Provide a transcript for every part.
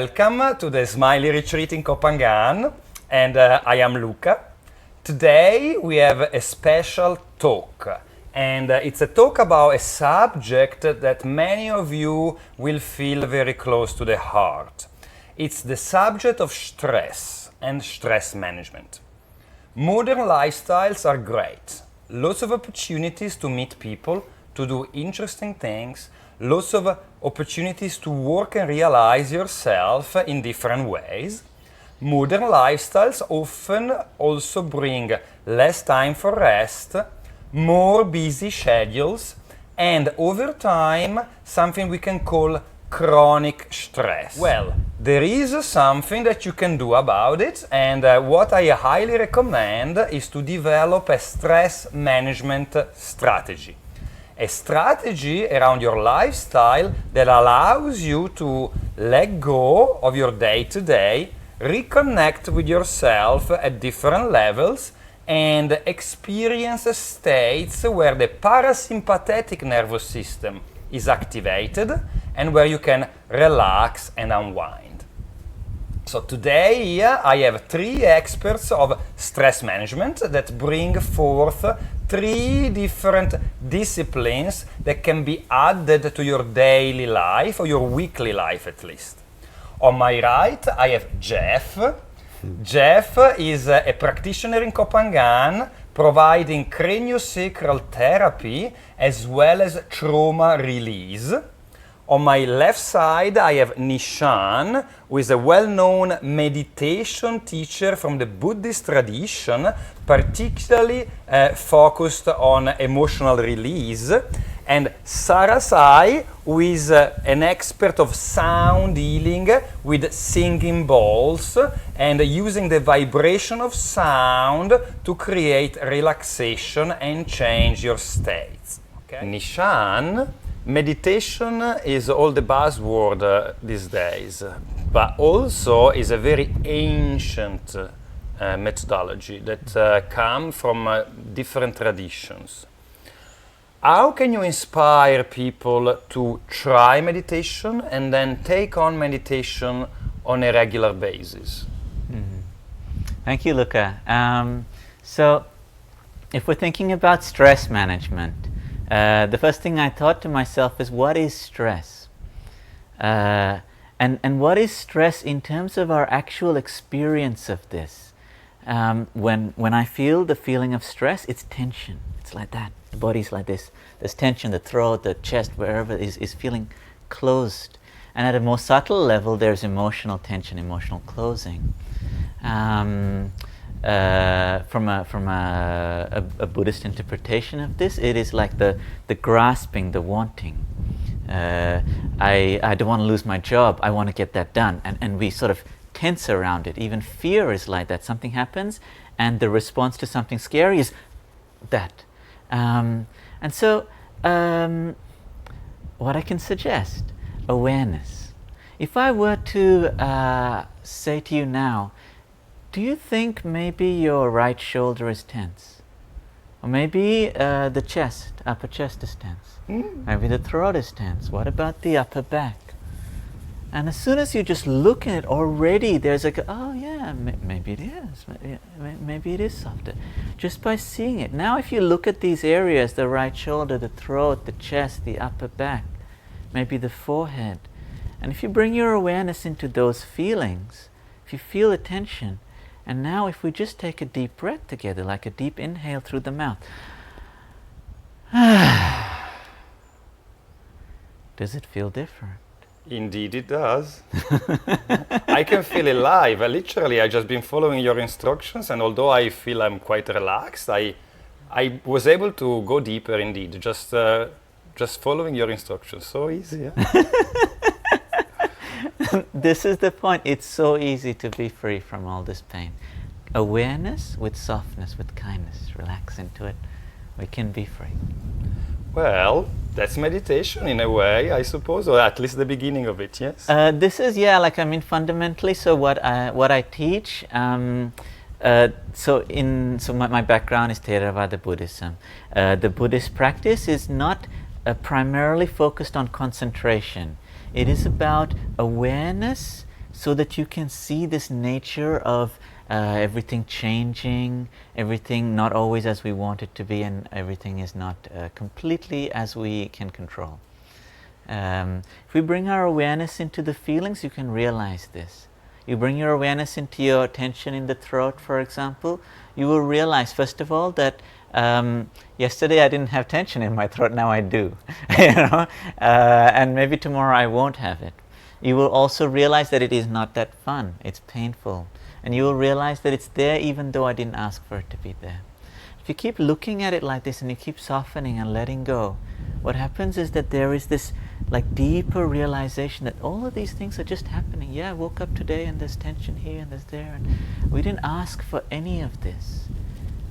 Welcome to the Smiley Retreat in Copangan, and I am Luca. Today we have a special talk, and it's a talk about a subject that many of you will feel very close to the heart. It's the subject of stress and stress management. Modern lifestyles are great. Lots of opportunities to meet people, to do interesting things, lots of opportunities to work and realize yourself in different ways. Modern lifestyles often also bring less time for rest, more busy schedules, and over time, something we can call chronic stress. Well, there is something that you can do about it, and what I highly recommend is to develop a stress management strategy. A strategy around your lifestyle that allows you to let go of your day-to-day, reconnect with yourself at different levels, and experience states where the parasympathetic nervous system is activated and where you can relax and unwind. So today here I have three experts of stress management that bring forth three different disciplines that can be added to your daily life or your weekly life at least. On my right I have Geoff. Geoff is a practitioner in Copangan providing craniosacral therapy as well as trauma release. On my left side, I have Nishan, who is a well-known meditation teacher from the Buddhist tradition, particularly focused on emotional release. And Sarasai, who is an expert of sound healing with singing bowls and using the vibration of sound to create relaxation and change your states. Okay. Nishan, meditation is all the buzzword these days, but also is a very ancient methodology that comes from different traditions. How can you inspire people to try meditation and then take on meditation on a regular basis? Thank you, Luca. So, if we're thinking about stress management, the first thing I thought to myself is, what is stress? And what is stress in terms of our actual experience of this? When I feel the feeling of stress, it's tension. It's like that. The body's like this. There's tension, the throat, the chest, wherever is feeling closed. And at a more subtle level, there's emotional tension, emotional closing. From a Buddhist interpretation of this, it is like the grasping, the wanting. I don't want to lose my job, I want to get that done. And we sort of tense around it. Even fear is like that. Something happens and the response to something scary is that. And so what I can suggest, awareness. If I were to say to you now, do you think maybe your right shoulder is tense? Or maybe the chest, upper chest is tense. Maybe the throat is tense. What about the upper back? And as soon as you just look at it, already there's like, oh yeah, maybe it is. Maybe it is softer. Just by seeing it. Now if you look at these areas, the right shoulder, the throat, the chest, the upper back, maybe the forehead, and if you bring your awareness into those feelings, if you feel the tension, and now if we just take a deep breath together, like a deep inhale through the mouth. Does it feel different? Indeed it does. I can feel alive. I just been following your instructions, and although I feel I'm quite relaxed, I was able to go deeper indeed, just following your instructions. So easy, yeah? This is the point. It's so easy to be free from all this pain. Awareness with softness, with kindness. Relax into it. We can be free. Well, that's meditation in a way, I suppose, or at least the beginning of it, yes? This is, fundamentally, so what I teach, my background is Theravada Buddhism. The Buddhist practice is not primarily focused on concentration. It is about awareness so that you can see this nature of everything changing, everything not always as we want it to be, and everything is not completely as we can control. If we bring our awareness into the feelings, you can realize this. You bring your awareness into your tension in the throat, for example, you will realize, first of all, that yesterday I didn't have tension in my throat, now I do. You know? And maybe tomorrow I won't have it. You will also realize that it is not that fun, it's painful. And you will realize that it's there even though I didn't ask for it to be there. If you keep looking at it like this and you keep softening and letting go, what happens is that there is this like deeper realization that all of these things are just happening. Yeah, I woke up today and there's tension here and there's there, and we didn't ask for any of this.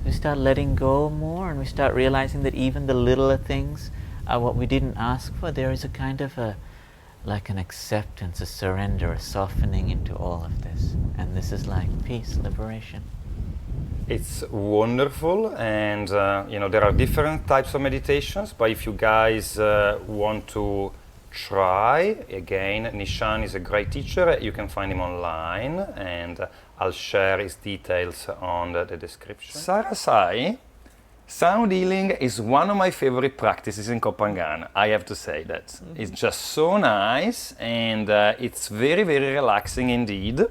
We start letting go more, and we start realizing that even the littler things are what we didn't ask for. There is a kind of like an acceptance, a surrender, a softening into all of this. And this is like peace, liberation. It's wonderful, and there are different types of meditations, but if you guys want to try, again, Nishan is a great teacher. You can find him online, and I'll share his details on the description. Sarasai, sound healing is one of my favorite practices in Kopangan. I have to say that. Mm-hmm. It's just so nice, and it's very, very relaxing indeed.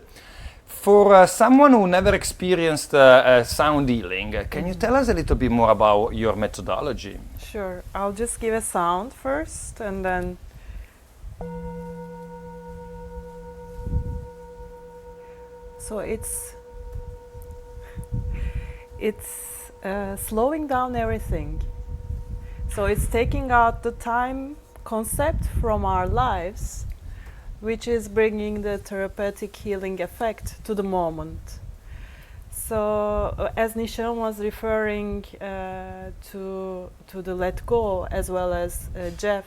For someone who never experienced sound healing, can you tell us a little bit more about your methodology? Sure. I'll just give a sound first, and then so it's slowing down everything. So it's taking out the time concept from our lives, which is bringing the therapeutic healing effect to the moment. So as Nishan was referring to the let go, as well as Geoff,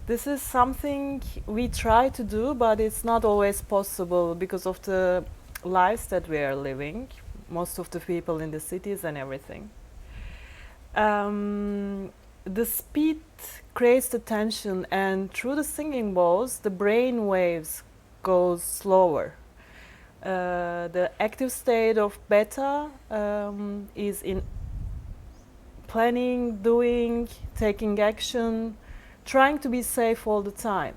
this is something we try to do, but it's not always possible because of the lives that we are living, most of the people in the cities and everything. The speed creates the tension, and through the singing bowls, the brain waves goes slower. The active state of beta is in planning, doing, taking action, trying to be safe all the time.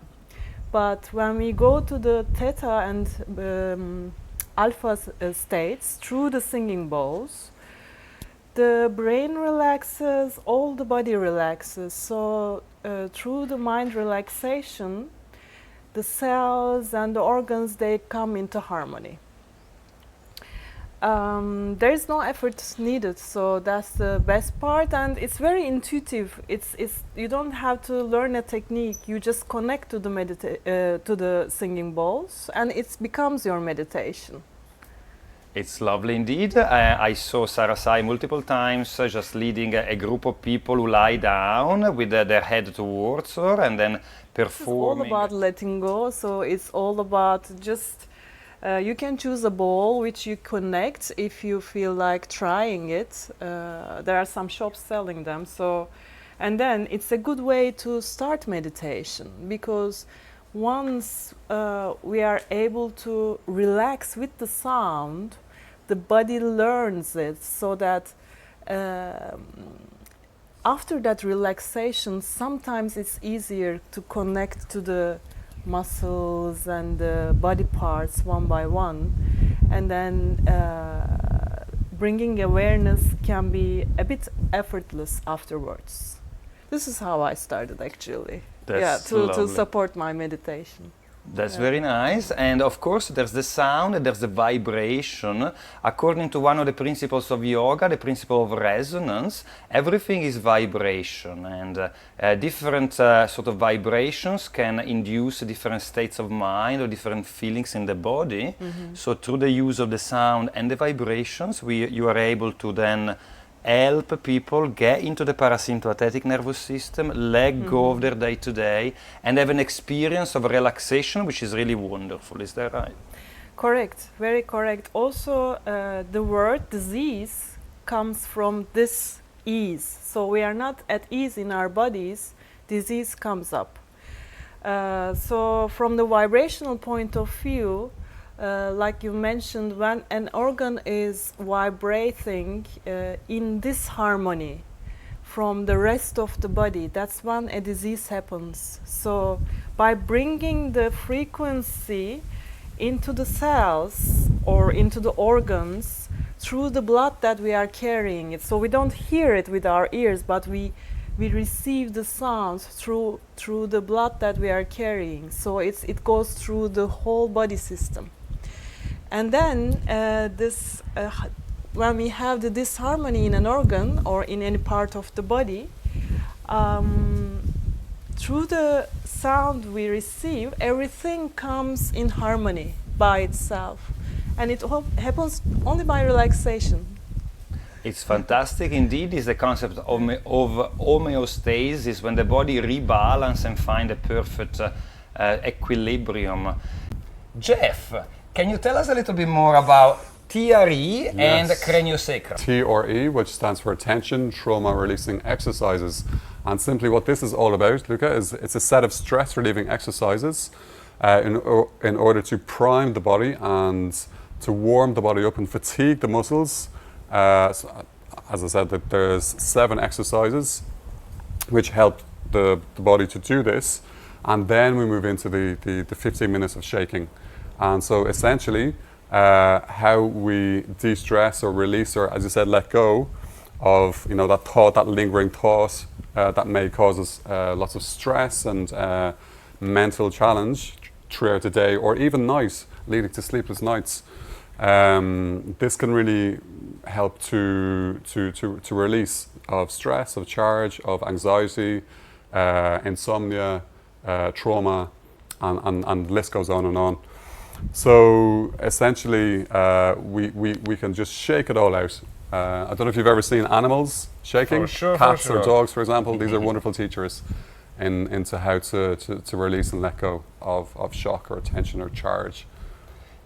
But when we go to the theta and alpha states through the singing bowls, the brain relaxes, all the body relaxes. So through the mind relaxation, the cells and the organs, they come into harmony. There is no effort needed, so that's the best part, and it's very intuitive. You don't have to learn a technique. You just connect to the singing bowls, and it becomes your meditation. It's lovely indeed. I saw Sarasai multiple times just leading a group of people who lie down with their head towards her and then performing. It's all about letting go, so it's all about just you can choose a bowl which you connect if you feel like trying it. There are some shops selling them, and then it's a good way to start meditation, because once we are able to relax with the sound, the body learns it, so that after that relaxation, sometimes it's easier to connect to the muscles and the body parts one by one, and then bringing awareness can be a bit effortless afterwards. This is how I started, actually. That's to support my meditation. That's very nice. And of course there's the sound and there's the vibration. According to one of the principles of yoga, the principle of resonance, everything is vibration, and different sort of vibrations can induce different states of mind or different feelings in the body. Mm-hmm. So through the use of the sound and the vibrations, you are able to then help people get into the parasympathetic nervous system, let go of their day-to-day, and have an experience of relaxation, which is really wonderful. Is that right? Correct, very correct. Also, the word disease comes from this ease. So we are not at ease in our bodies, disease comes up. So from the vibrational point of view, like you mentioned, when an organ is vibrating in disharmony from the rest of the body, that's when a disease happens. So by bringing the frequency into the cells or into the organs through the blood that we are carrying it, so we don't hear it with our ears, but we receive the sounds through the blood that we are carrying. So it goes through the whole body system. And then when we have the disharmony in an organ or in any part of the body, through the sound we receive, everything comes in harmony by itself. And it happens only by relaxation. It's fantastic indeed. Is the concept of homeostasis, when the body rebalance and find a perfect equilibrium. Geoff, can you tell us a little bit more about TRE and craniosacral? TRE, which stands for Tension Trauma Releasing Exercises. And simply what this is all about, Luca, is it's a set of stress relieving exercises in order to prime the body and to warm the body up and fatigue the muscles. So, as I said, that there's 7 exercises which help the body to do this, and then we move into the 15 minutes of shaking. And so essentially how we de-stress or release, or as you said, let go of that thought, that lingering thought that may cause us lots of stress and mental challenge throughout the day or even night, leading to sleepless nights. This can really help to release of stress, of charge, of anxiety, insomnia, trauma, and the list goes on and on. So essentially, we can just shake it all out. I don't know if you've ever seen animals shaking, cats or dogs, for example. These are wonderful teachers into how to release and let go of shock or tension or charge.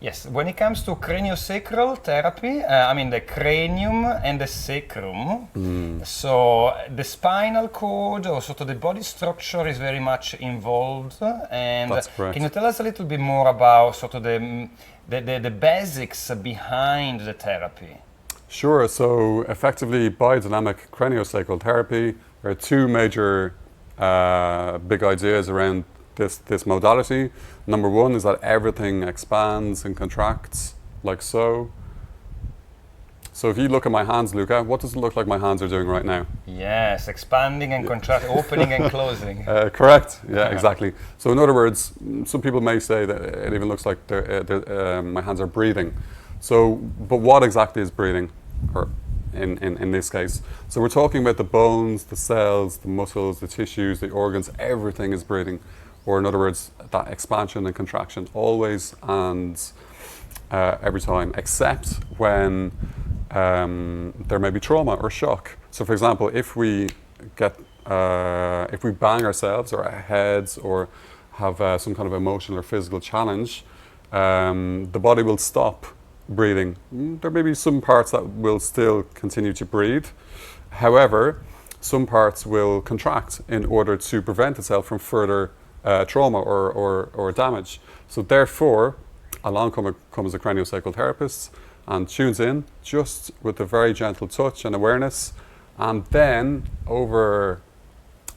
Yes, when it comes to craniosacral therapy, I mean the cranium and the sacrum. So the spinal cord, or sort of the body structure, is very much involved. And That's correct. Can you tell us a little bit more about sort of the basics behind the therapy? Sure. So effectively, biodynamic craniosacral therapy, there are 2 major big ideas around this modality. Number 1 is that everything expands and contracts like so. So if you look at my hands, Luca, what does it look like my hands are doing right now? Yes, expanding and contracting, opening and closing. Correct. Yeah, exactly. So in other words, some people may say that it even looks like my hands are breathing. So, but what exactly is breathing, or in this case? So we're talking about the bones, the cells, the muscles, the tissues, the organs, everything is breathing. Or in other words, that expansion and contraction, always and every time, except when there may be trauma or shock. So for example, if we bang ourselves or our heads or have some kind of emotional or physical challenge, the body will stop breathing. There may be some parts that will still continue to breathe. However, some parts will contract in order to prevent itself from further trauma or damage. So therefore, along comes a craniosacral therapist and tunes in just with a very gentle touch and awareness, and then over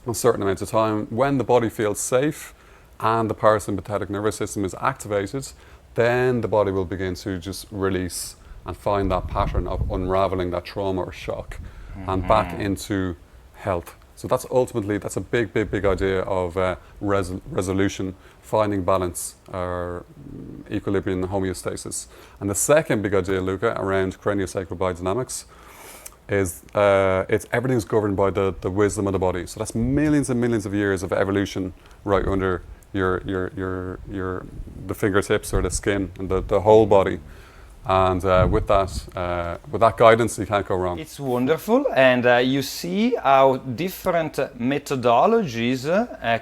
a certain amount of time, when the body feels safe and the parasympathetic nervous system is activated, then the body will begin to just release and find that pattern of unraveling that trauma or shock and back into health. So that's a big idea of resolution, finding balance or equilibrium and homeostasis. And the second big idea, Luca, around craniosacral biodynamics is everything's governed by the wisdom of the body. So that's millions and millions of years of evolution right under the fingertips or the skin and the whole body. And with that guidance, you can't go wrong. It's wonderful, and you see how different methodologies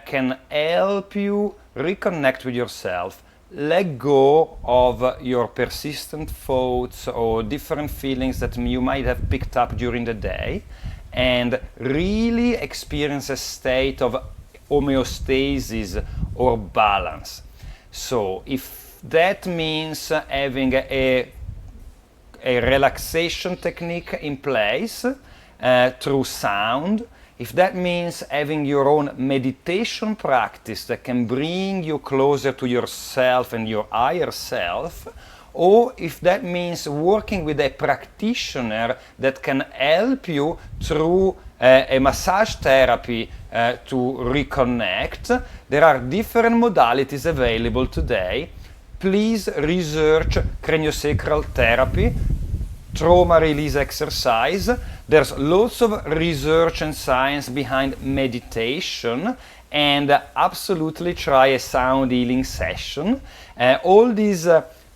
can help you reconnect with yourself, let go of your persistent thoughts or different feelings that you might have picked up during the day, and really experience a state of homeostasis or balance. So if that means having a relaxation technique in place through sound, if that means having your own meditation practice that can bring you closer to yourself and your higher self, or if that means working with a practitioner that can help you through a massage therapy to reconnect, there are different modalities available today. Please research craniosacral therapy, trauma release exercise. There's lots of research and science behind meditation, and absolutely try a sound healing session. All these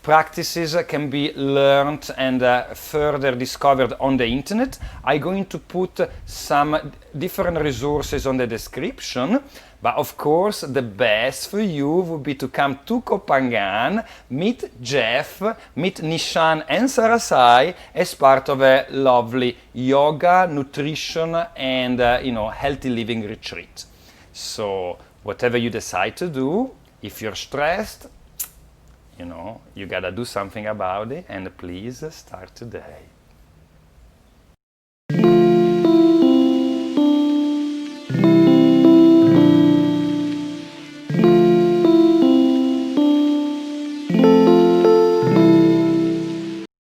practices can be learned and further discovered on the internet. I'm going to put some different resources on the description, but of course the best for you would be to come to Koh Phangan, meet Geoff, meet Nishan and Sarasai as part of a lovely yoga, nutrition and healthy living retreat. So whatever you decide to do, if you're stressed, you gotta do something about it, and please start today.